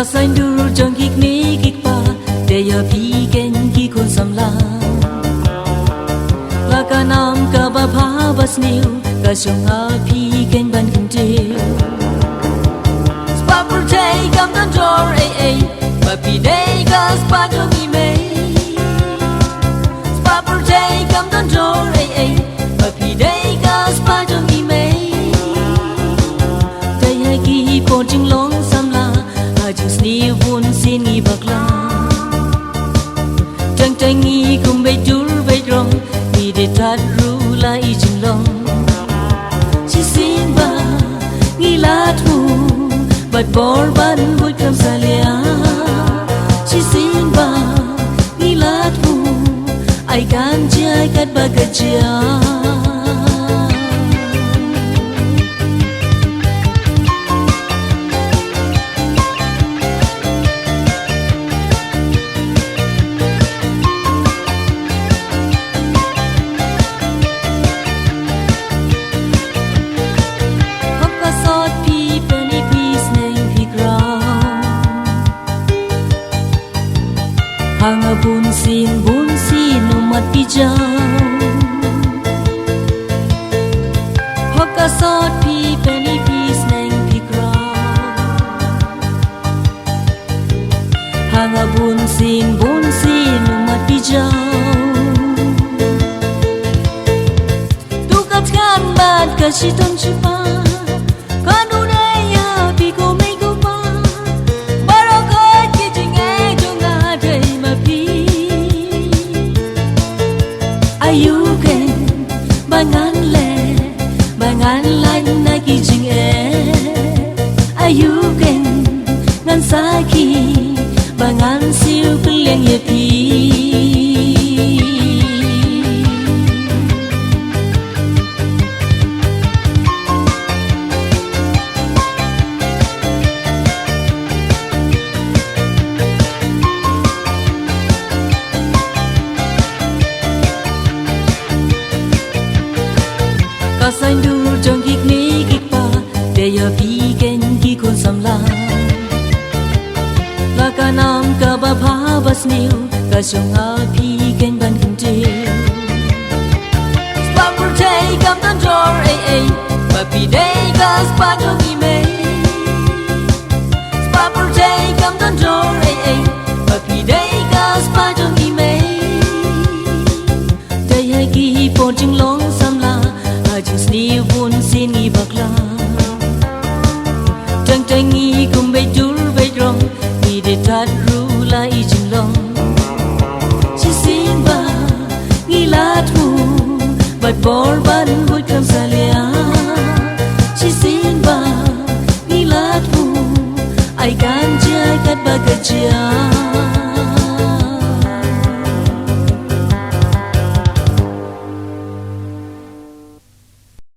Kasain duru jong kik ni kik pa Deya pi ken ki kun samla Laka nam ka ba pa bas niu Ka shong a pi ken ban kun tiu Spa pur tay kam tan jor ay ay Ba pi day ka spa jong i may Spa pur tay kam tan jor ay ay Ba pi day ka spa jong i may Tay hai ki po jing long samla Just ni vun sin ni bakla Chang chang ni kum bay dur bay rong Ni de tat ru la I jing long Chi sin ba Ngi la thu Bat bor ban bui kam salia Chi sin ba Ngi la thu Ai kan chia ai kat ba ka chia Hanga bun sin umat pijau Hoka sot pi penny peace neng pi Hanga bun sin umat pijau Tu kat kan bat ka shiton chipa Kanu ne ya pi ko me ko pa Barokot ki jinge junga dei Ayuken bangan lan na ki jing Ayuken ngan saki bangan siu kliang ye pi Kasain dur jong kik ni kik pa Deya pi ken ki kun samla Laka nam ka ba pa bas niu Ka shong a pi ken ban kun tiu Spa pur tay kam tan jor ay ay Ba pi day ka spa jong i may Spa pur tay kam tan jor ay ay Ba pi day ka spa jong i may Tay hai ki po jing long samla Just ni vun sin ni bakla Chang chang ni